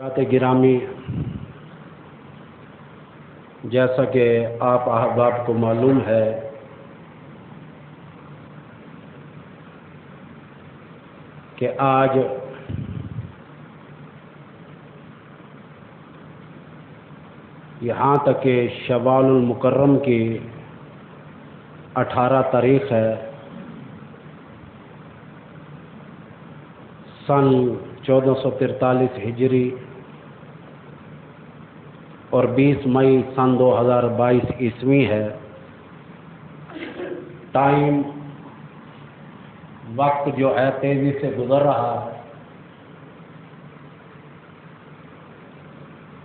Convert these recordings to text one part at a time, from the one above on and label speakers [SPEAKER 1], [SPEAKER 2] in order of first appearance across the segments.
[SPEAKER 1] بات گرامی، جیسا کہ آپ احباب کو معلوم ہے کہ آج یہاں تک کہ شوال المکرم کی 18 تاریخ ہے، سن 1443 ہجری اور 20 مئی سن 2022 عیسوی ہے۔ ٹائم وقت جو ہے تیزی سے گزر رہا ہے۔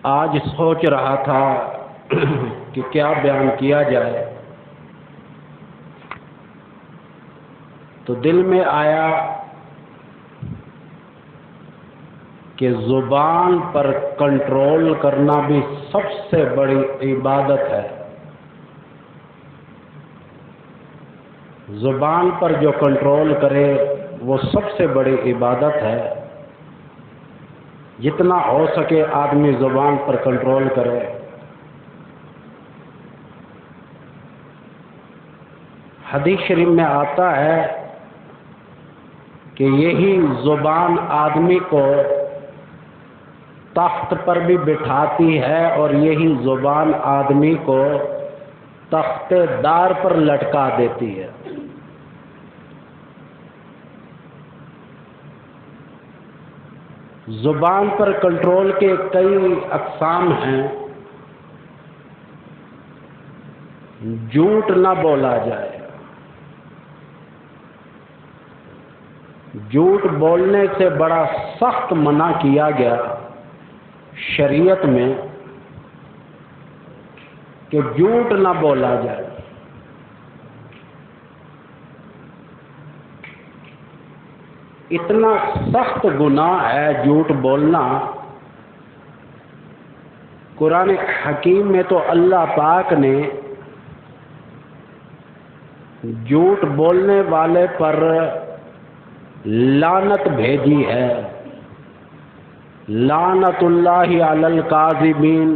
[SPEAKER 1] آج سوچ رہا تھا کہ کیا بیان کیا جائے، تو دل میں آیا کہ زبان پر کنٹرول کرنا بھی سب سے بڑی عبادت ہے۔ زبان پر جو کنٹرول کرے وہ سب سے بڑی عبادت ہے۔ جتنا ہو سکے آدمی زبان پر کنٹرول کرے۔ حدیث شریف میں آتا ہے کہ یہی زبان آدمی کو تخت پر بھی بٹھاتی ہے اور یہی زبان آدمی کو تخت دار پر لٹکا دیتی ہے۔ زبان پر کنٹرول کے کئی اقسام ہیں۔ جھوٹ نہ بولا جائے۔ جھوٹ بولنے سے بڑا سخت منع کیا گیا شریعت میں کہ جھوٹ نہ بولا جائے۔ اتنا سخت گناہ ہے جھوٹ بولنا۔ قرآن حکیم میں تو اللہ پاک نے جھوٹ بولنے والے پر لعنت بھیجی ہے۔ لعنت اللہ علی الکاذبین۔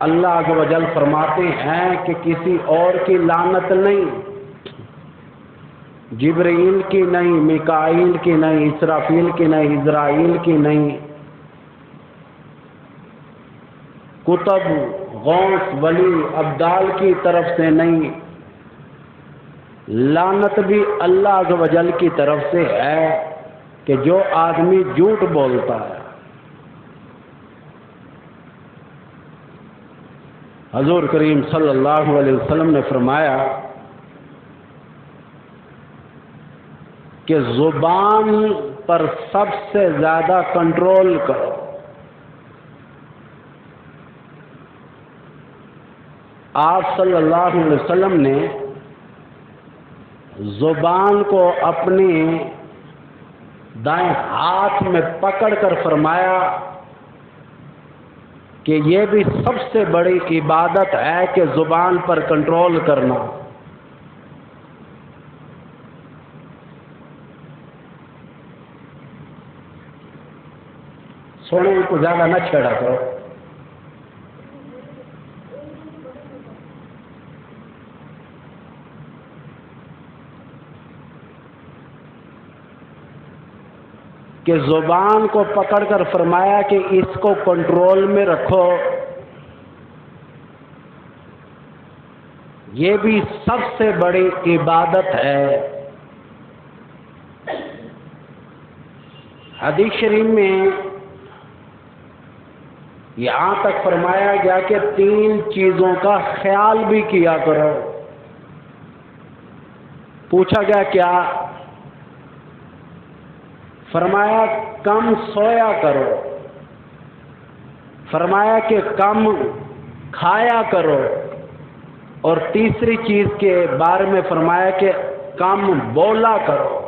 [SPEAKER 1] اللہ عز و جل فرماتے ہیں کہ کسی اور کی لعنت نہیں، جبرائیل کی نہیں، میکائیل کی نہیں، اسرافیل کی نہیں، عزرائیل کی نہیں، کتب، غوث، ولی، ابدال کی طرف سے نہیں، لعنت بھی اللہ عز و جل کی طرف سے ہے کہ جو آدمی جھوٹ بولتا ہے۔ حضور کریم صلی اللہ علیہ وسلم نے فرمایا کہ زبان پر سب سے زیادہ کنٹرول کرو۔ آپ صلی اللہ علیہ وسلم نے زبان کو اپنے دائیں ہاتھ میں پکڑ کر فرمایا کہ یہ بھی سب سے بڑی عبادت ہے کہ زبان پر کنٹرول کرنا۔ سونے کو زیادہ نہ چھیڑا کرو۔ کہ زبان کو پکڑ کر فرمایا کہ اس کو کنٹرول میں رکھو۔ یہ بھی سب سے بڑی عبادت ہے۔ حدیث شریف میں یہاں تک فرمایا گیا کہ 3 چیزوں کا خیال بھی کیا کرو۔ پوچھا گیا کیا؟ فرمایا کم سویا کرو، فرمایا کہ کم کھایا کرو، اور تیسری چیز کے بارے میں فرمایا کہ کم بولا کرو۔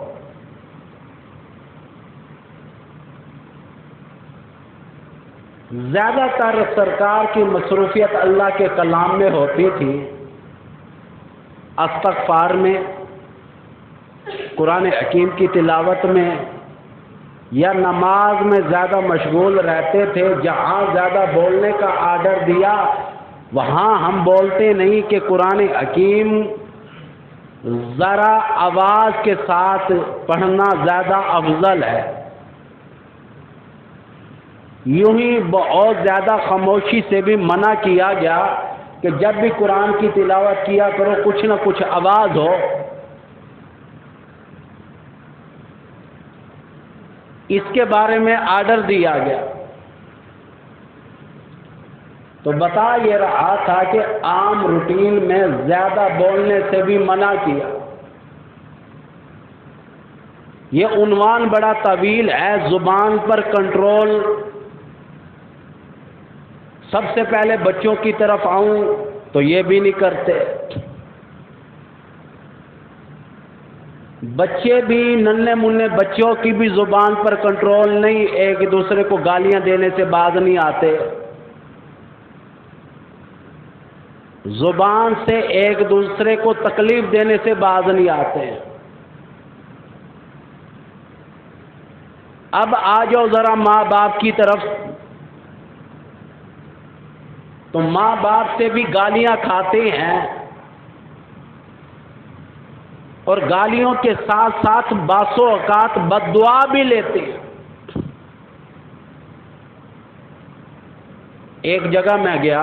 [SPEAKER 1] زیادہ تر سرکار کی مصروفیت اللہ کے کلام میں ہوتی تھی، استغفار میں، قرآن حکیم کی تلاوت میں، یا نماز میں زیادہ مشغول رہتے تھے، جہاں زیادہ بولنے کا آرڈر دیا وہاں ہم بولتے نہیں کہ قرآن حکیم ذرا آواز کے ساتھ پڑھنا زیادہ افضل ہے؟ یوں ہی بہت زیادہ خاموشی سے بھی منع کیا گیا کہ جب بھی قرآن کی تلاوت کیا کرو کچھ نہ کچھ آواز ہو۔ اس کے بارے میں آرڈر دیا گیا تو بتا یہ رہا تھا کہ عام روٹین میں زیادہ بولنے سے بھی منع کیا۔ یہ عنوان بڑا طویل ہے، زبان پر کنٹرول۔ سب سے پہلے بچوں کی طرف آؤں تو یہ بھی نہیں کرتے۔ بچے بھی، ننھے منھے بچوں کی بھی زبان پر کنٹرول نہیں، ایک دوسرے کو گالیاں دینے سے باز نہیں آتے، زبان سے ایک دوسرے کو تکلیف دینے سے باز نہیں آتے۔ اب آ جاؤ ذرا ماں باپ کی طرف، تو ماں باپ سے بھی گالیاں کھاتے ہیں اور گالیوں کے ساتھ ساتھ بعض اوقات بد دعا بھی لیتے ہیں۔ ایک جگہ میں گیا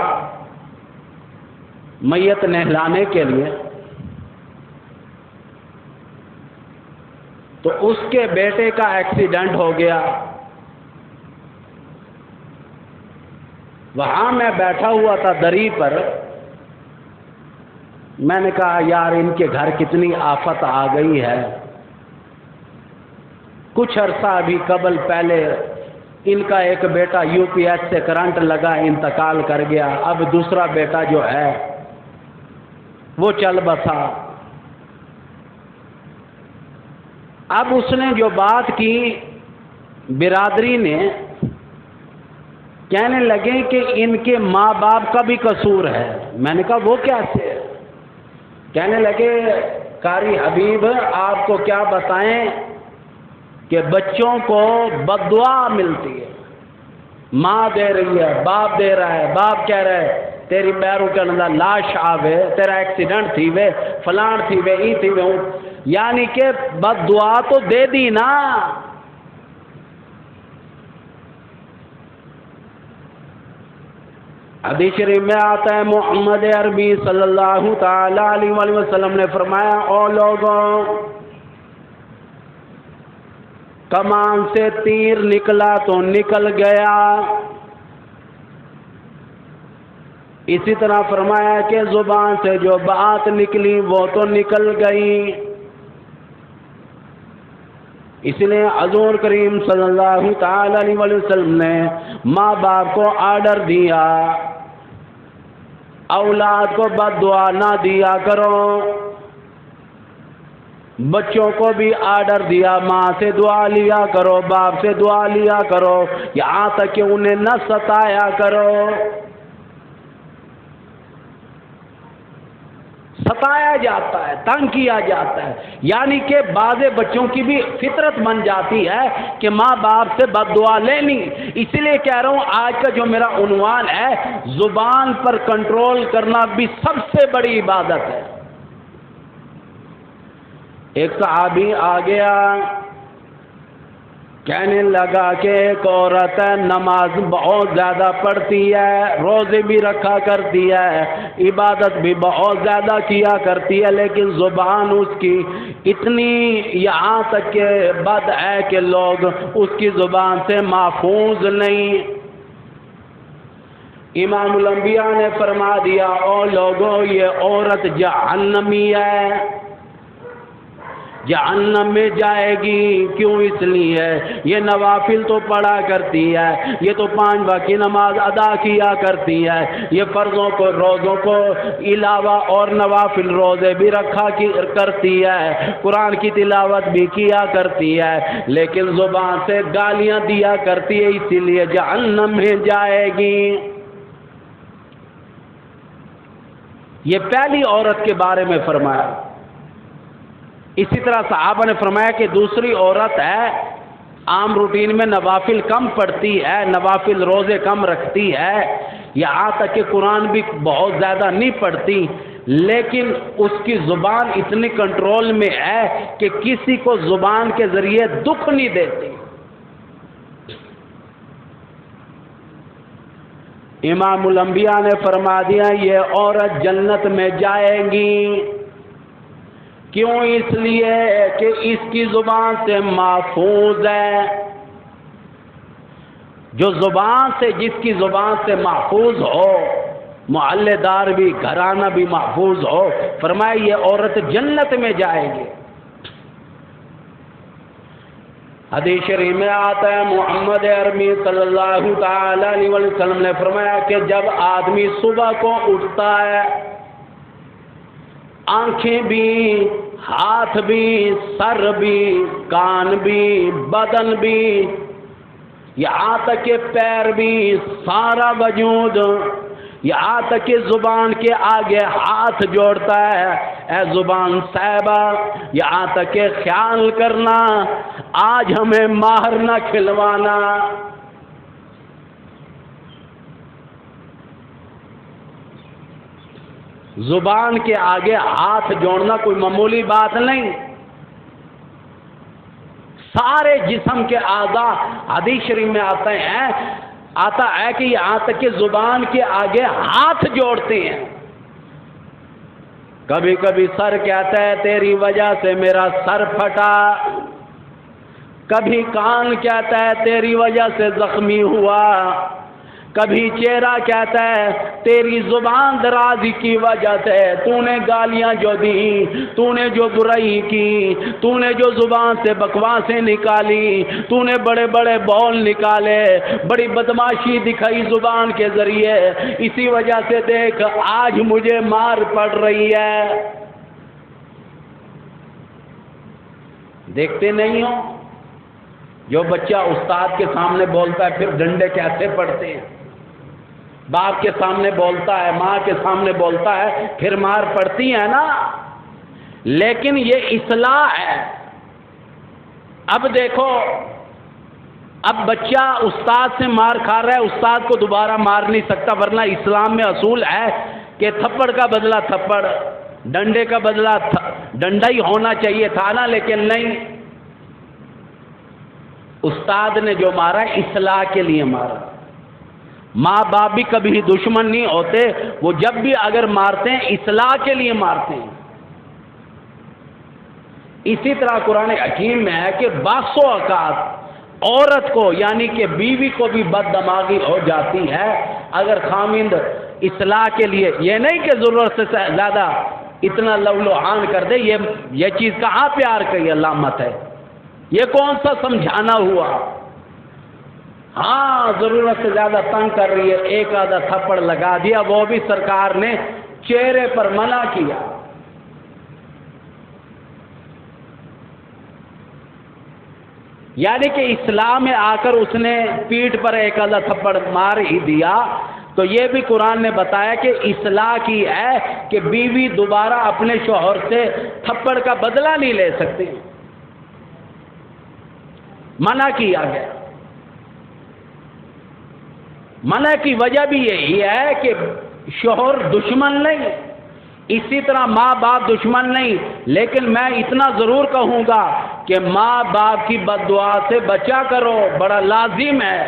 [SPEAKER 1] میت نہلانے کے لیے، تو اس کے بیٹے کا ایکسیڈنٹ ہو گیا۔ وہاں میں بیٹھا ہوا تھا دری پر، میں نے کہا یار ان کے گھر کتنی آفت آ گئی ہے۔ کچھ عرصہ ابھی قبل پہلے ان کا ایک بیٹا یو پی ایس سے کرنٹ لگا انتقال کر گیا، اب دوسرا بیٹا جو ہے وہ چل بسا۔ اب اس نے جو بات کی برادری نے، کہنے لگے کہ ان کے ماں باپ کا بھی قصور ہے۔ میں نے کہا وہ کیسے؟ کہنے لگے قاری حبیب آپ کو کیا بتائیں کہ بچوں کو بد دعا ملتی ہے، ماں دے رہی ہے، باپ دے رہا ہے، باپ کہہ رہا ہے تیری بیرو کے اندر لاش آوے، تیرا ایکسیڈنٹ تھی وے، فلان تھی وے، ای تھی وے، یعنی کہ بد دعا تو دے دی نا۔ حدیث شریف میں آتا ہے محمد عربی صلی اللہ تعالی علیہ وآلہ وسلم نے فرمایا، او لوگوں، کمان سے تیر نکلا تو نکل گیا، اسی طرح فرمایا کہ زبان سے جو بات نکلی وہ تو نکل گئی۔ اس لیے حضور کریم صلی اللہ تعالی علیہ وآلہ وسلم نے ماں باپ کو آرڈر دیا، اولاد کو بد دعا نہ دیا کرو۔ بچوں کو بھی آرڈر دیا، ماں سے دعا لیا کرو، باپ سے دعا لیا کرو، یہاں تک کہ انہیں نہ ستایا کرو۔ ستایا جاتا ہے، تنگ کیا جاتا ہے، یعنی کہ بعض بچوں کی بھی فطرت بن جاتی ہے کہ ماں باپ سے بد دعا لینی۔ اسی لیے کہہ رہا ہوں آج کا جو میرا عنوان ہے، زبان پر کنٹرول کرنا بھی سب سے بڑی عبادت ہے۔ ایک صحابی آ گیا، کہنے لگا کہ ایک عورت نماز بہت زیادہ پڑھتی ہے، روزے بھی رکھا کرتی ہے، عبادت بھی بہت زیادہ کیا کرتی ہے، لیکن زبان اس کی اتنی یہاں تک کہ بد ہے کہ لوگ اس کی زبان سے محفوظ نہیں۔ امام الانبیاء نے فرما دیا، او لوگوں یہ عورت جہنمی ہے، جہنم میں جائے گی۔ کیوں؟ اس لیے یہ نوافل تو پڑھا کرتی ہے، یہ تو 5 وقت کی نماز ادا کیا کرتی ہے، یہ فرضوں کو روزوں کو علاوہ اور نوافل روزے بھی رکھا کرتی ہے، قرآن کی تلاوت بھی کیا کرتی ہے، لیکن زبان سے گالیاں دیا کرتی ہے، اسی لیے جہنم میں جائے گی۔ یہ پہلی عورت کے بارے میں فرمایا۔ اسی طرح صحابہ نے فرمایا کہ دوسری عورت ہے عام روٹین میں نوافل کم پڑھتی ہے، نوافل روزے کم رکھتی ہے، یہاں تک کہ قرآن بھی بہت زیادہ نہیں پڑھتی، لیکن اس کی زبان اتنی کنٹرول میں ہے کہ کسی کو زبان کے ذریعے دکھ نہیں دیتی۔ امام الانبیاء نے فرما دیا یہ عورت جنت میں جائے گی، کیوں؟ اس لیے کہ اس کی زبان سے محفوظ ہے۔ جو زبان سے، جس کی زبان سے محفوظ ہو، محلے دار بھی، گھرانہ بھی محفوظ ہو، فرمایا یہ عورت جنت میں جائے گی۔ حدیث شریف میں آتا ہے محمد عربی صلی اللہ تعالی علیہ وسلم نے فرمایا کہ جب آدمی صبح کو اٹھتا ہے، آنکھیں بھی، ہاتھ بھی، سر بھی، کان بھی، بدن بھی، یہاں تک کہ پیر بھی، سارا وجود، یہاں تک کہ زبان کے آگے ہاتھ جوڑتا ہے، اے زبان صاحبہ یہاں تک کہ خیال کرنا آج ہمیں ماہر نہ کھلوانا۔ زبان کے آگے ہاتھ جوڑنا کوئی معمولی بات نہیں، سارے جسم کے اعضاء، حدیث شریف میں آتا ہے کہ یہاں تک کہ زبان کے آگے ہاتھ جوڑتے ہیں۔ کبھی کبھی سر کہتا ہے تیری وجہ سے میرا سر پھٹا، کبھی کان کہتا ہے تیری وجہ سے زخمی ہوا، کبھی چہرہ کہتا ہے تیری زبان درازی کی وجہ سے، تو نے گالیاں جو دی، تو نے جو برائی کی، تو نے جو زبان سے بکواسیں نکالی، تو نے بڑے بڑے بول نکالے، بڑی بدماشی دکھائی زبان کے ذریعے، اسی وجہ سے دیکھ آج مجھے مار پڑ رہی ہے۔ دیکھتے نہیں ہو جو بچہ استاد کے سامنے بولتا ہے پھر ڈنڈے کیسے پڑتے ہیں، باپ کے سامنے بولتا ہے، ماں کے سامنے بولتا ہے پھر مار پڑتی ہے نا۔ لیکن یہ اصلاح ہے۔ اب دیکھو، اب بچہ استاد سے مار کھا رہا ہے، استاد کو دوبارہ مار نہیں سکتا، ورنہ اسلام میں اصول ہے کہ تھپڑ کا بدلہ تھپڑ، ڈنڈے کا بدلہ ڈنڈا ہی ہونا چاہیے تھا نا، لیکن نہیں، استاد نے جو مارا اصلاح کے لیے مارا۔ ماں باپ بھی کبھی دشمن نہیں ہوتے، وہ جب بھی اگر مارتے ہیں اصلاح کے لیے مارتے ہیں۔ اسی طرح قرآن حکیم میں ہے کہ بعض اوقات عورت کو یعنی کہ بیوی کو بھی بد دماغی ہو جاتی ہے اگر خاوند اصلاح کے لیے، یہ نہیں کہ ضرورت سے زیادہ اتنا لولوحان کر دے، یہ چیز کہاں پیار کی علامت ہے، یہ کون سا سمجھانا ہوا؟ ہاں ضرورت سے زیادہ تنگ کر رہی ہے، ایک آدھا تھپڑ لگا دیا، وہ بھی سرکار نے چہرے پر منع کیا۔ یعنی کہ اسلام میں آ کر اس نے پیٹھ پر ایک آدھا تھپڑ مار ہی دیا، تو یہ بھی قرآن نے بتایا کہ اصلاح کی ہے کہ بیوی دوبارہ اپنے شوہر سے تھپڑ کا بدلہ نہیں لے سکتی، منع کیا گیا۔ منع کی وجہ بھی یہی ہے کہ شوہر دشمن نہیں، اسی طرح ماں باپ دشمن نہیں، لیکن میں اتنا ضرور کہوں گا کہ ماں باپ کی بد دعا سے بچا کرو، بڑا لازم ہے۔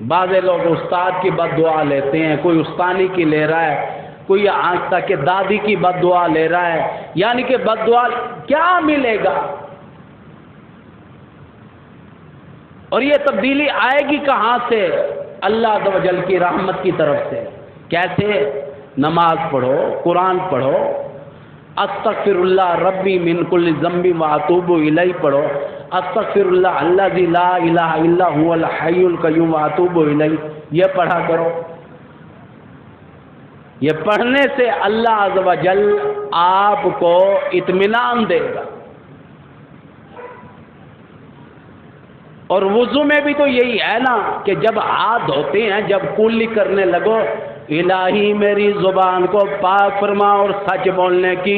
[SPEAKER 1] بعض لوگ استاد کی بد دعا لیتے ہیں، کوئی استانی کی لے رہا ہے، کوئی آج تک کہ دادی کی بد دعا لے رہا ہے، یعنی کہ بد دعا کیا ملے گا؟ اور یہ تبدیلی آئے گی کہاں سے؟ اللہ عز و جل کی رحمت کی طرف سے۔ کیسے؟ نماز پڑھو، قرآن پڑھو، استغفر اللہ ربی من کل ذنب واتوب الیہ پڑھو، استغفر اللہ الذی لا الہ الا هو الحی القیوم واتوب الیہ، یہ پڑھا کرو۔ یہ پڑھنے سے اللہ عز و جل آپ کو اطمینان دے گا۔ اور وضو میں بھی تو یہی ہے نا کہ جب ہاتھ دھوتے ہیں، جب کلی کرنے لگو، الہی میری زبان کو پاک فرما اور سچ بولنے کی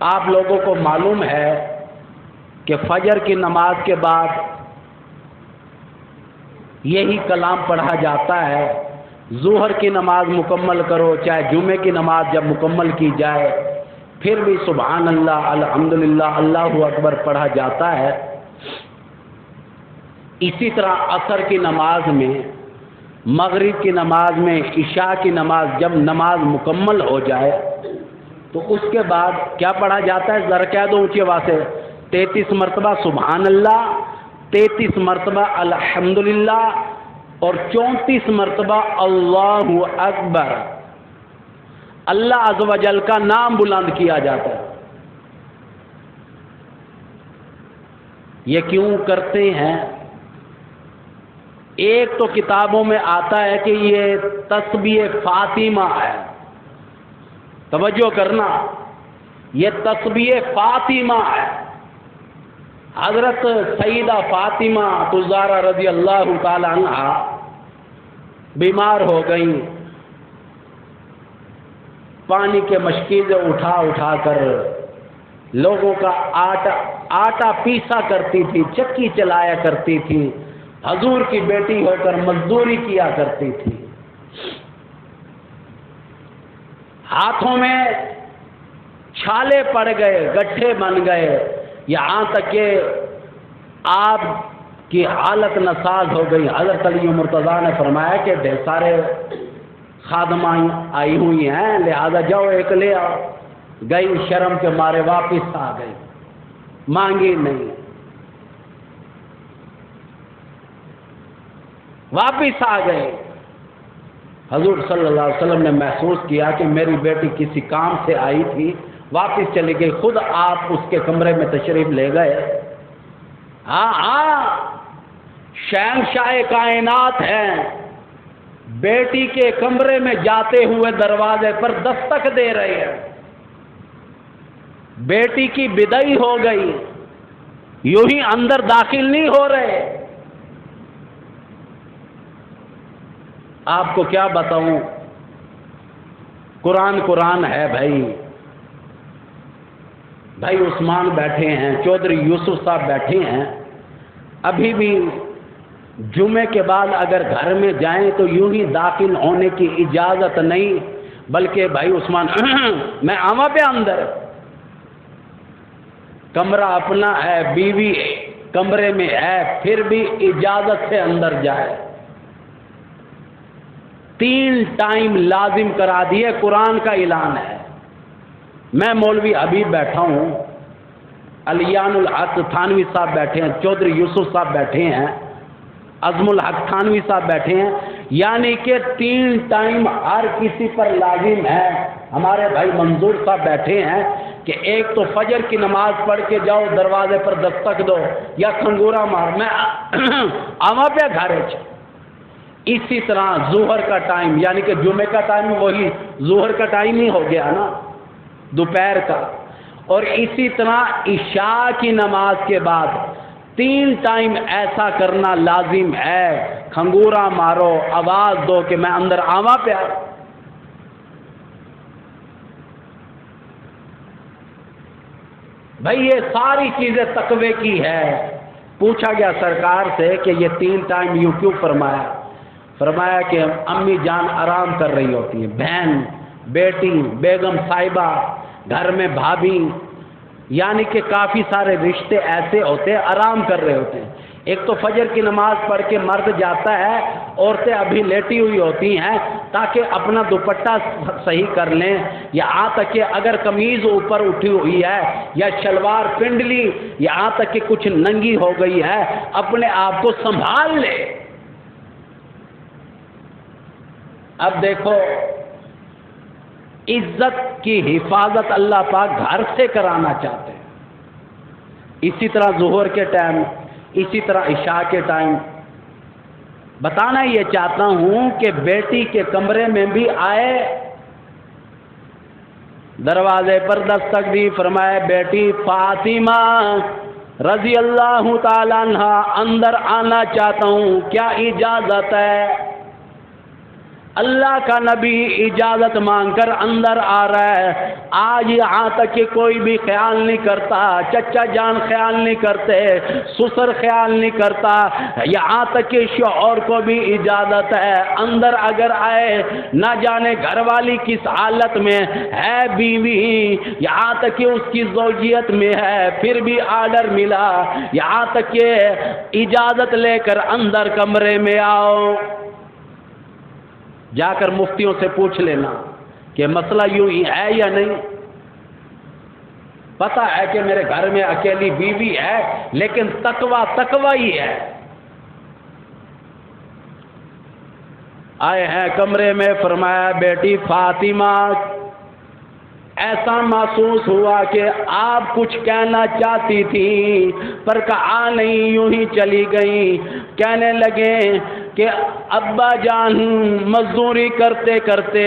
[SPEAKER 1] آپ لوگوں کو معلوم ہے کہ فجر کی نماز کے بعد یہی کلام پڑھا جاتا ہے، ظہر کی نماز مکمل کرو، چاہے جمعے کی نماز جب مکمل کی جائے پھر بھی سبحان اللہ الحمدللہ اللہ اکبر پڑھا جاتا ہے۔ اسی طرح عصر کی نماز میں، مغرب کی نماز میں، عشاء کی نماز جب نماز مکمل ہو جائے تو اس کے بعد کیا پڑھا جاتا ہے؟ ذرا کہہ دو اونچی آواز سے، 33 مرتبہ سبحان اللہ، 33 مرتبہ الحمدللہ اور 34 مرتبہ اللہ اکبر، اللہ عز و جل کا نام بلند کیا جاتا ہے۔ یہ کیوں کرتے ہیں؟ ایک تو کتابوں میں آتا ہے کہ یہ تسبیح فاطمہ ہے، توجہ کرنا، یہ تسبیح فاطمہ ہے۔ حضرت سیدہ فاطمہ الزہرا رضی اللہ تعالی عنہا بیمار ہو گئیں، پانی کے مشکیزیں اٹھا اٹھا کر لوگوں کا آٹا پیسا کرتی تھی، چکی چلایا کرتی تھی، حضور کی بیٹی ہو کر مزدوری کیا کرتی تھی، ہاتھوں میں چھالے پڑ گئے، گٹھے بن گئے، یہاں تک کہ آپ کی حالت ناساز ہو گئی۔ حضرت علی مرتضیٰ نے فرمایا کہ ڈھیر سارے خادمائیں آئی ہوئی ہیں، لہذا جاؤ ایک لے آؤ۔ گئی، شرم کے مارے واپس آ گئی، مانگی نہیں، واپس آ گئے۔ حضور صلی اللہ علیہ وسلم نے محسوس کیا کہ میری بیٹی کسی کام سے آئی تھی، واپس چلی گئی، خود آپ اس کے کمرے میں تشریف لے گئے۔ ہاں شہنشاہ کائنات ہیں، بیٹی کے کمرے میں جاتے ہوئے دروازے پر دستک دے رہے ہیں، بیٹی کی بدعی ہو گئی، یوں ہی اندر داخل نہیں ہو رہے۔ آپ کو کیا بتاؤں، قرآن ہے بھائی عثمان بیٹھے ہیں، چودھری یوسف صاحب بیٹھے ہیں، ابھی بھی جمعے کے بعد اگر گھر میں جائیں تو یوں ہی داخل ہونے کی اجازت نہیں، بلکہ بھائی عثمان میں آواں پہ اندر، کمرہ اپنا ہے، بیوی کمرے میں ہے، پھر بھی اجازت سے اندر جائے۔ 3 ٹائم لازم کرا دیے، قرآن کا اعلان ہے۔ میں مولوی حبیب بیٹھا ہوں، علیان الحق تھانوی صاحب بیٹھے ہیں، چودھری یوسف صاحب بیٹھے ہیں، عظم الحق تھانوی صاحب بیٹھے ہیں، یعنی کہ 3 ٹائم ہر کسی پر لازم ہے۔ ہمارے بھائی منظور صاحب بیٹھے ہیں کہ ایک تو فجر کی نماز پڑھ کے جاؤ، دروازے پر دستک دو یا کھنگورا مار، میں آواں پہ گھر چ۔ اسی طرح ظہر کا ٹائم، یعنی کہ جمعے کا ٹائم وہی ظہر کا ٹائم ہی ہو گیا نا، دوپہر کا، اور اسی طرح عشاء کی نماز کے بعد 3 ٹائم ایسا کرنا لازم ہے۔ کھنگورا مارو، آواز دو کہ میں اندر آواں پہ آ۔ بھائی یہ ساری چیزیں تقوی کی ہے۔ پوچھا گیا سرکار سے کہ یہ 3 ٹائم یوں کیوں فرمایا؟ فرمایا کہ امی جان آرام کر رہی ہوتی ہیں، بہن، بیٹی، بیگم صاحبہ، گھر میں بھابھی، یعنی کہ کافی سارے رشتے ایسے ہوتے ہیں آرام کر رہے ہوتے ہیں۔ ایک تو فجر کی نماز پڑھ کے مرد جاتا ہے، عورتیں ابھی لیٹی ہوئی ہوتی ہیں تاکہ اپنا دوپٹہ صحیح کر لیں، یہاں تک کہ اگر قمیض اوپر اٹھی ہوئی ہے یا شلوار پنڈلی یہاں تک کہ کچھ ننگی ہو گئی ہے، اپنے آپ کو سنبھال لے۔ اب دیکھو، عزت کی حفاظت اللہ پاک گھر سے کرانا چاہتے ہیں۔ اسی طرح ظہر کے ٹائم، اسی طرح عشاء کے ٹائم۔ بتانا یہ چاہتا ہوں کہ بیٹی کے کمرے میں بھی آئے، دروازے پر دستک دی، فرمایا بیٹی فاطمہ رضی اللہ تعالیٰ عنہ اندر آنا چاہتا ہوں، کیا اجازت ہے؟ اللہ کا نبی اجازت مانگ کر اندر آ رہا ہے. آج یہاں تک کہ کوئی بھی خیال نہیں کرتا، چچا جان خیال نہیں کرتے، سسر خیال نہیں کرتا، یہاں تک کہ شوہر کو بھی اجازت ہے اندر اگر آئے، نہ جانے گھر والی کس حالت میں ہے، بیوی یہاں تک کہ اس کی زوجیت میں ہے، پھر بھی آرڈر ملا، یہاں تک کہ اجازت لے کر اندر کمرے میں آؤ. جا کر مفتیوں سے پوچھ لینا کہ مسئلہ یوں ہی ہے یا نہیں. پتہ ہے کہ میرے گھر میں اکیلی بیوی ہے لیکن تقوی ہی ہے. آئے ہیں کمرے میں، فرمایا بیٹی فاطمہ، ایسا محسوس ہوا کہ آپ کچھ کہنا چاہتی تھی پر کہا نہیں، یوں ہی چلی گئی. کہنے لگے کہ ابا جان مزدوری کرتے کرتے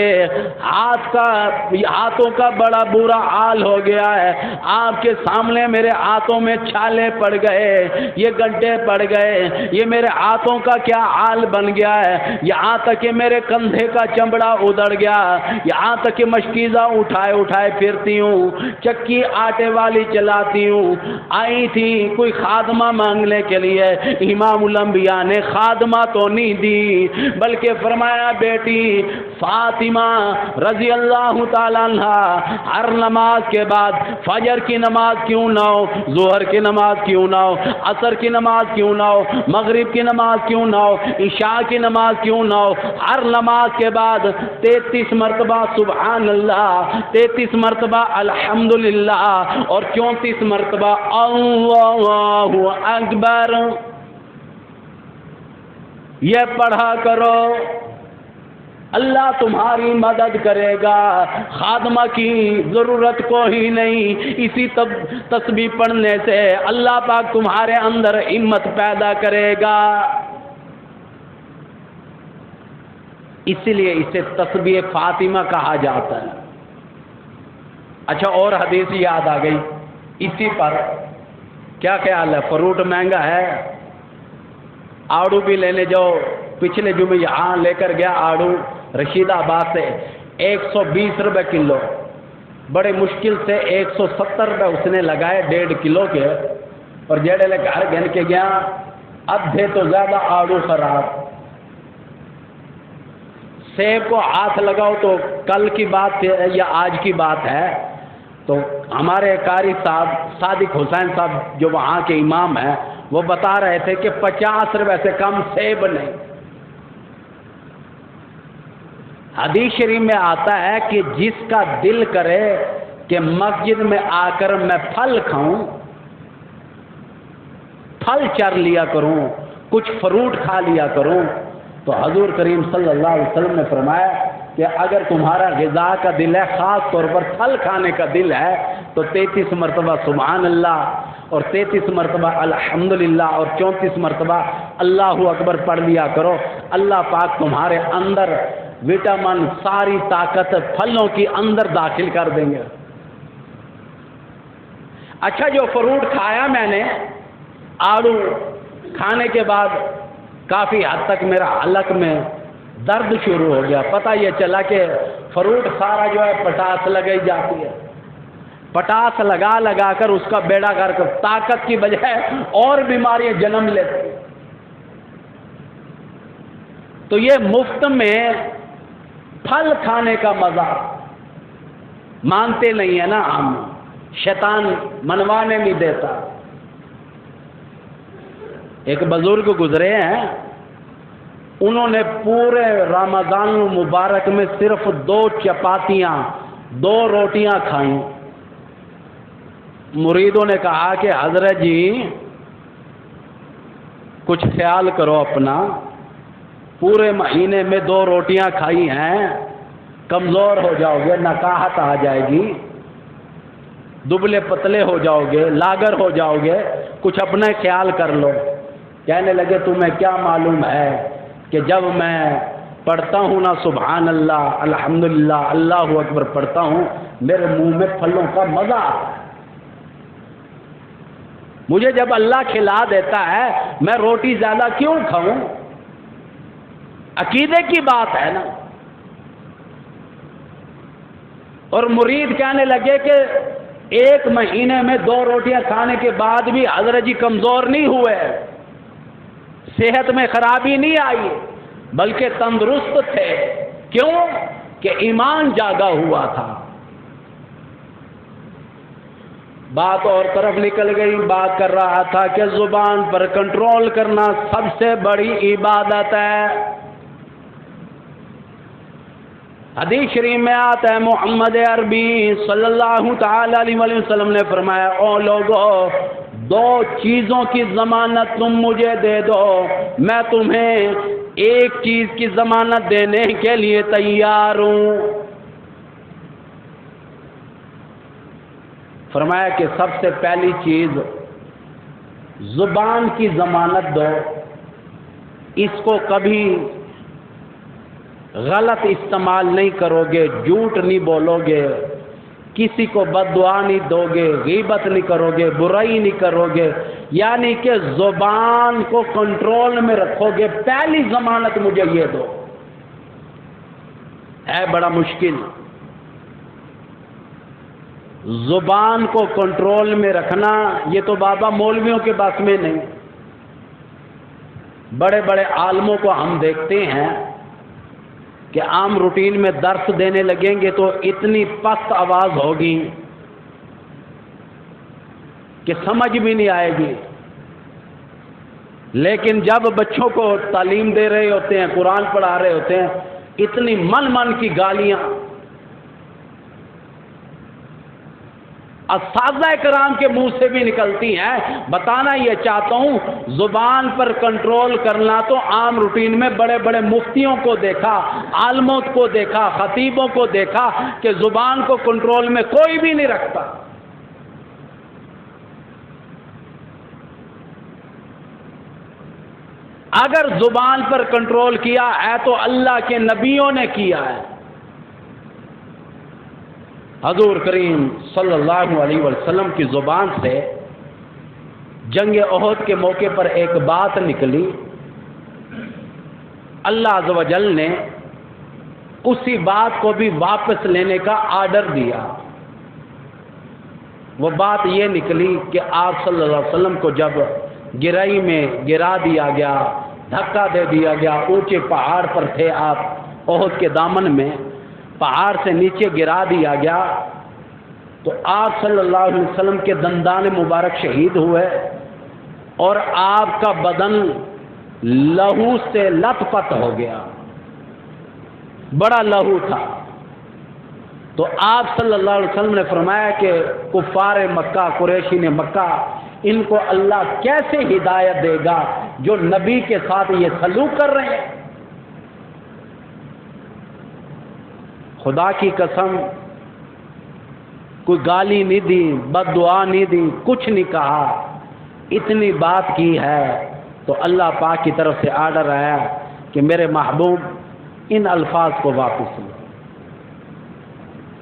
[SPEAKER 1] ہاتھوں کا بڑا برا حال ہو گیا ہے. آپ کے سامنے میرے ہاتھوں میں چھالے پڑ گئے، یہ گڈھے پڑ گئے، یہ میرے ہاتھوں کا کیا حال بن گیا ہے. یہاں تک کہ میرے کندھے کا چمڑا ادڑ گیا، یہاں تک کہ مشکیزہ اٹھائے پھرتی ہوں، چکی آٹے والی چلاتی ہوں. آئی تھی کوئی خادمہ مانگنے کے لیے، امام الانبیاء نے خادمہ تو نہیں دی بلکہ فرمایا بیٹی فاطمہ رضی اللہ تعالیٰ عنہ، ہر نماز کے بعد فجر کی نماز کیوں نہ ہو، ظہر کی نماز کیوں نہ ہو، عصر کی نماز کیوں نہ ہو، مغرب کی نماز کیوں نہ ہو، عشاء کی نماز کیوں نہ ہو، ہر نماز کے بعد 33 مرتبہ سبحان اللہ، 33 مرتبہ الحمدللہ اور 34 مرتبہ اللہ اکبر یہ پڑھا کرو. اللہ تمہاری مدد کرے گا، خادمہ کی ضرورت کو ہی نہیں. اسی تسبیح پڑھنے سے اللہ پاک تمہارے اندر ہمت پیدا کرے گا. اسی لیے اسے تسبیح فاطمہ کہا جاتا ہے. اچھا اور حدیث یاد آ گئی اسی پر. کیا خیال ہے؟ فروٹ مہنگا ہے، آڑو بھی لینے جاؤ. پچھلے جمعے یہاں لے کر گیا آڑو رشید آباد سے 120 روپے کلو، بڑے مشکل سے 170 روپے اس نے لگائے 1.5 کلو کے، اور جیڑے لے گھر گن کے گیا ادھے تو زیادہ آڑو خراب. سیب کو ہاتھ لگاؤ تو کل کی بات یا آج کی بات ہے، تو ہمارے قاری صاحب صادق حسین صاحب جو وہاں کے امام ہیں وہ بتا رہے تھے کہ 50 روپے سے کم سیب نہیں. حدیث شریف میں آتا ہے کہ جس کا دل کرے کہ مسجد میں آ کر میں پھل کھاؤں، پھل چر لیا کروں، کچھ فروٹ کھا لیا کروں، تو حضور کریم صلی اللہ علیہ وسلم نے فرمایا کہ اگر تمہارا غذا کا دل ہے، خاص طور پر پھل کھانے کا دل ہے، تو 33 مرتبہ سبحان اللہ اور 33 مرتبہ الحمدللہ اور 34 مرتبہ اللہ اکبر پڑھ لیا کرو. اللہ پاک تمہارے اندر وٹامن ساری طاقت پھلوں کی اندر داخل کر دیں گے. اچھا جو فروٹ کھایا میں نے، آڑو کھانے کے بعد کافی حد تک میرا حلق میں درد شروع ہو گیا. پتہ یہ چلا کہ فروٹ سارا جو ہے پٹاس لگائی جاتی ہے، پٹاس لگا لگا کر اس کا بیڑا گھر کر طاقت کی بجائے اور بیماریاں جنم لیتی. تو یہ مفت میں پھل کھانے کا مزہ مانتے نہیں ہے نا ہم، شیطان منوانے نہیں دیتا. ایک بزرگ گزرے ہیں، انہوں نے پورے رمضان المبارک میں صرف 2 چپاتیاں 2 روٹیاں کھائیں. مریدوں نے کہا کہ حضرت جی کچھ خیال کرو اپنا، پورے مہینے میں 2 روٹیاں کھائی ہیں، کمزور ہو جاؤ گے، نکاہت آ جائے گی، دبلے پتلے ہو جاؤ گے، لاغر ہو جاؤ گے، کچھ اپنا خیال کر لو. کہنے لگے تمہیں کیا معلوم ہے کہ جب میں پڑھتا ہوں نا سبحان اللہ الحمدللہ اللہ اکبر پڑھتا ہوں، میرے منہ میں پھلوں کا مزہ آتا ہے. مجھے جب اللہ کھلا دیتا ہے میں روٹی زیادہ کیوں کھاؤں؟ عقیدے کی بات ہے نا. اور مرید کہنے لگے کہ 1 مہینے میں 2 روٹیاں کھانے کے بعد بھی حضرت جی کمزور نہیں ہوئے، صحت میں خرابی نہیں آئی، بلکہ تندرست تھے۔ کیوں؟ کہ ایمان جاگا ہوا تھا۔ بات اور طرف نکل گئی، بات کر رہا تھا کہ زبان پر کنٹرول کرنا سب سے بڑی عبادت ہے۔ حدیث شریف میں آتا ہے، محمد عربی صلی اللہ تعالی علیہ وسلم نے فرمایا، او لوگو، 2 چیزوں کی ضمانت تم مجھے دے دو، میں تمہیں 1 چیز کی ضمانت دینے کے لیے تیار ہوں۔ فرمایا کہ سب سے پہلی چیز زبان کی ضمانت دو، اس کو کبھی غلط استعمال نہیں کرو گے، جھوٹ نہیں بولو گے، کسی کو بد دعا نہیں دو گے، غیبت نہیں کرو گے، برائی نہیں کرو گے، یعنی کہ زبان کو کنٹرول میں رکھو گے۔ پہلی ضمانت مجھے یہ دو۔ ہے بڑا مشکل، زبان کو کنٹرول میں رکھنا، یہ تو بابا مولویوں کے بس میں نہیں۔ بڑے بڑے عالموں کو ہم دیکھتے ہیں کہ عام روٹین میں درس دینے لگیں گے تو اتنی پست آواز ہوگی کہ سمجھ بھی نہیں آئے گی، لیکن جب بچوں کو تعلیم دے رہے ہوتے ہیں، قرآن پڑھا رہے ہوتے ہیں، اتنی من من کی گالیاں اساتذہ کرام کے منہ سے بھی نکلتی ہیں۔ بتانا یہ چاہتا ہوں، زبان پر کنٹرول کرنا تو عام روٹین میں بڑے بڑے مفتیوں کو دیکھا، عالموں کو دیکھا، خطیبوں کو دیکھا کہ زبان کو کنٹرول میں کوئی بھی نہیں رکھتا۔ اگر زبان پر کنٹرول کیا ہے تو اللہ کے نبیوں نے کیا ہے۔ حضور کریم صلی اللہ علیہ وسلم کی زبان سے جنگ احد کے موقع پر ایک بات نکلی، اللہ عز و جل نے اسی بات کو بھی واپس لینے کا آرڈر دیا۔ وہ بات یہ نکلی کہ آپ صلی اللہ علیہ وسلم کو جب گرائی میں گرا دیا گیا، دھکا دے دیا گیا، اونچے پہاڑ پر تھے آپ، احد کے دامن میں، پہاڑ سے نیچے گرا دیا گیا تو آپ صلی اللہ علیہ وسلم کے دندان مبارک شہید ہوئے اور آپ کا بدن لہو سے لت پت ہو گیا، بڑا لہو تھا۔ تو آپ صلی اللہ علیہ وسلم نے فرمایا کہ کفار مکہ، قریشی نے مکہ، ان کو اللہ کیسے ہدایت دے گا جو نبی کے ساتھ یہ سلوک کر رہے ہیں؟ خدا کی قسم، کوئی گالی نہیں دی، بد دعا نہیں دی، کچھ نہیں کہا، اتنی بات کی ہے تو اللہ پاک کی طرف سے آرڈر آیا کہ میرے محبوب ان الفاظ کو واپس لو۔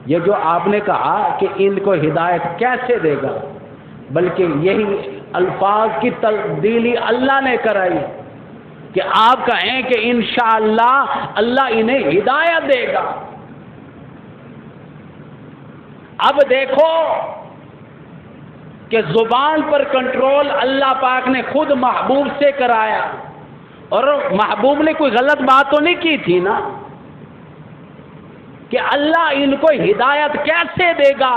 [SPEAKER 1] یہ جو آپ نے کہا کہ ان کو ہدایت کیسے دے گا، بلکہ یہی الفاظ کی تبدیلی اللہ نے کرائی کہ آپ کہیں کہ انشاءاللہ اللہ انہیں ہدایت دے گا۔ اب دیکھو کہ زبان پر کنٹرول اللہ پاک نے خود محبوب سے کرایا، اور محبوب نے کوئی غلط بات تو نہیں کی تھی نا، کہ اللہ ان کو ہدایت کیسے دے گا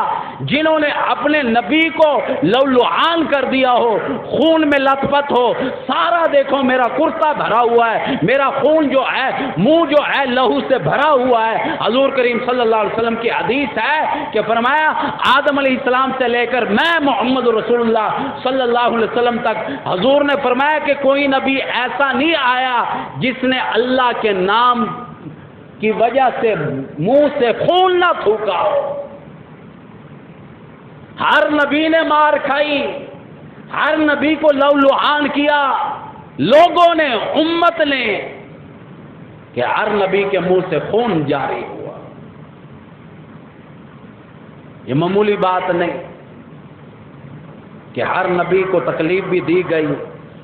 [SPEAKER 1] جنہوں نے اپنے نبی کو لولوحان کر دیا ہو، خون میں لت پت ہو، سارا دیکھو میرا کرتا بھرا ہوا ہے، میرا خون جو ہے، منہ جو ہے لہو سے بھرا ہوا ہے۔ حضور کریم صلی اللہ علیہ وسلم کی حدیث ہے کہ فرمایا آدم علیہ السلام سے لے کر میں محمد رسول اللہ صلی اللہ علیہ وسلم تک، حضور نے فرمایا کہ کوئی نبی ایسا نہیں آیا جس نے اللہ کے نام کی وجہ سے منہ سے خون نہ تھوکا۔ ہر نبی نے مار کھائی، ہر نبی کو لولوحان کیا لوگوں نے، امت نے، کہ ہر نبی کے منہ سے خون جاری ہوا۔ یہ معمولی بات نہیں کہ ہر نبی کو تکلیف بھی دی گئی۔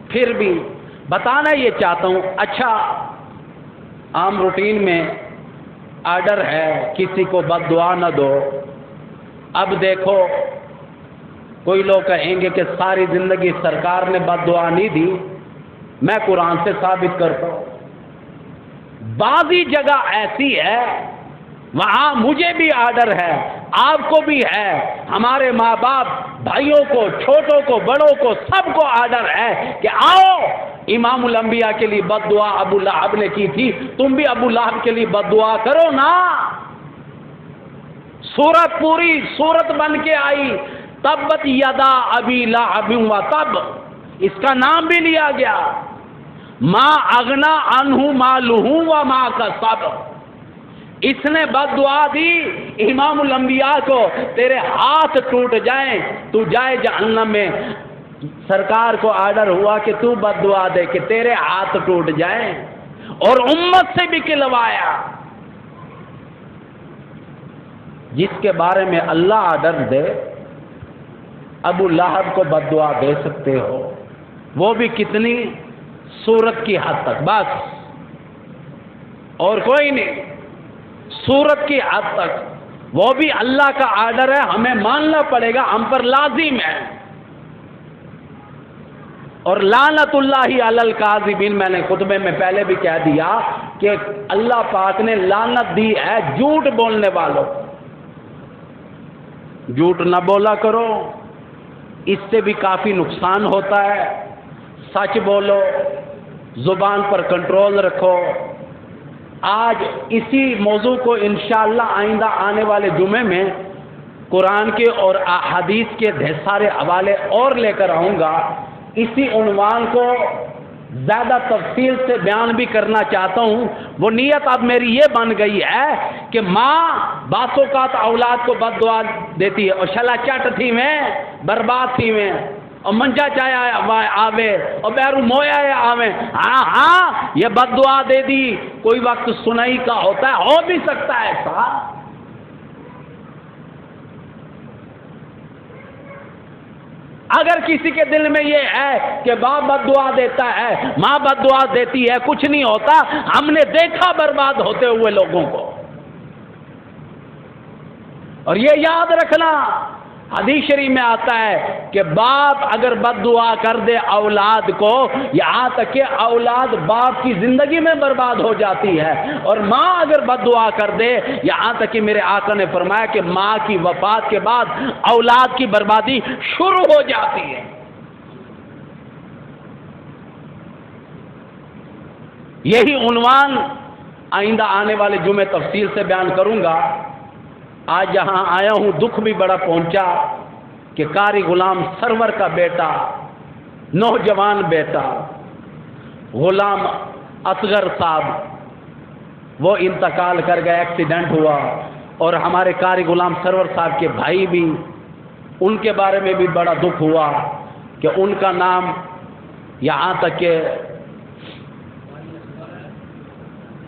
[SPEAKER 1] پھر بھی بتانا یہ چاہتا ہوں، اچھا عام روٹین میں آرڈر ہے کسی کو بد دعا نہ دو۔ اب دیکھو کوئی لوگ کہیں گے کہ ساری زندگی سرکار نے بد دعا نہیں دی، میں قرآن سے ثابت کرتا ہوں۔ بعضی جگہ ایسی ہے وہاں مجھے بھی آرڈر ہے، آپ کو بھی ہے، ہمارے ماں باپ، بھائیوں کو، چھوٹوں کو، بڑوں کو، سب کو آرڈر ہے کہ آؤ امام الانبیاء کے لیے بد دعا ابو لہب نے کی تھی، تم بھی ابو لہب کے لیے بد دعا کرو نا۔ سورت پوری سورت بن کے آئی، تبت یدا ابی لہب و تب، اس کا نام بھی لیا گیا، ما اغنا عنہ مالہ و ما کسب۔ اس نے بد دعا دی امام الانبیاء کو، تیرے ہاتھ ٹوٹ جائیں تو جائے جہنم میں۔ سرکار کو آرڈر ہوا کہ تو بد دعا دے کہ تیرے ہاتھ ٹوٹ جائیں، اور امت سے بھی کھلوایا۔ جس کے بارے میں اللہ آرڈر دے، ابو لہب کو بد دعا دے سکتے ہو، وہ بھی کتنی؟ سورت کی حد تک بس، اور کوئی نہیں، سورت کی حد تک۔ وہ بھی اللہ کا آرڈر ہے، ہمیں ماننا پڑے گا، ہم پر لازم ہے۔ اور لعنت اللہ علی الکاذبین، میں نے خطبے میں پہلے بھی کہہ دیا کہ اللہ پاک نے لعنت دی ہے جھوٹ بولنے والوں۔ جھوٹ نہ بولا کرو، اس سے بھی کافی نقصان ہوتا ہے۔ سچ بولو، زبان پر کنٹرول رکھو۔ آج اسی موضوع کو انشاءاللہ آئندہ آنے والے جمعے میں قرآن کے اور احادیث کے ڈھیر سارے حوالے اور لے کر آؤں گا۔ اسی عنوان کو زیادہ تفصیل سے بیان بھی کرنا چاہتا ہوں۔ وہ نیت اب میری یہ بن گئی ہے کہ ماں بعض اوقات اولاد کو بد دعا دیتی ہے، اور شلا چٹ تھی میں، برباد تھی میں، اور منجا چایا آوے اور بیرو مویا آوے، ہاں یہ بد دعا دے دی، کوئی وقت سنائی کا ہوتا ہے، ہو بھی سکتا ہے ایسا۔ اگر کسی کے دل میں یہ ہے کہ باپ بد دعا دیتا ہے، ماں بد دعا دیتی ہے، کچھ نہیں ہوتا، ہم نے دیکھا برباد ہوتے ہوئے لوگوں کو۔ اور یہ یاد رکھنا، حدیث شریف میں آتا ہے کہ باپ اگر بد دعا کر دے اولاد کو، یہاں تک کہ اولاد باپ کی زندگی میں برباد ہو جاتی ہے، اور ماں اگر بد دعا کر دے، یہاں تک کہ میرے آقا نے فرمایا کہ ماں کی وفات کے بعد اولاد کی بربادی شروع ہو جاتی ہے۔ یہی عنوان آئندہ آنے والے جمعے تفصیل سے بیان کروں گا۔ آج جہاں آیا ہوں دکھ بھی بڑا پہنچا کہ قاری غلام سرور کا بیٹا، نوجوان بیٹا غلام اصغر صاحب وہ انتقال کر گئے، ایکسیڈنٹ ہوا، اور ہمارے قاری غلام سرور صاحب کے بھائی بھی، ان کے بارے میں بھی بڑا دکھ ہوا کہ ان کا نام، یہاں تک کہ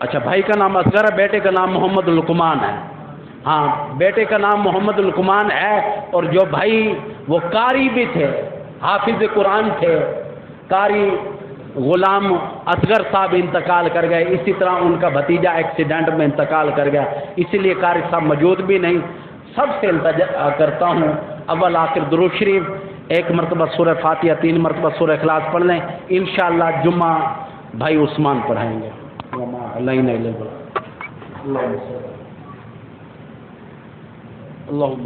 [SPEAKER 1] اچھا بھائی کا نام اصغر ہے، بیٹے کا نام محمد لقمان ہے۔ ہاں بیٹے کا نام محمد لقمان ہے، اور جو بھائی وہ قاری بھی تھے، حافظ قرآن تھے، قاری غلام اصغر صاحب انتقال کر گئے۔ اسی طرح ان کا بھتیجا ایکسیڈنٹ میں انتقال کر گیا، اسی لیے قاری صاحب موجود بھی نہیں۔ سب سے التجا کرتا ہوں، اول آخر درود شریف، ایک مرتبہ سورہ فاتحہ، 3 مرتبہ سورہ اخلاص پڑھ لیں۔ انشاءاللہ جمعہ بھائی عثمان پڑھائیں گے۔ اللہم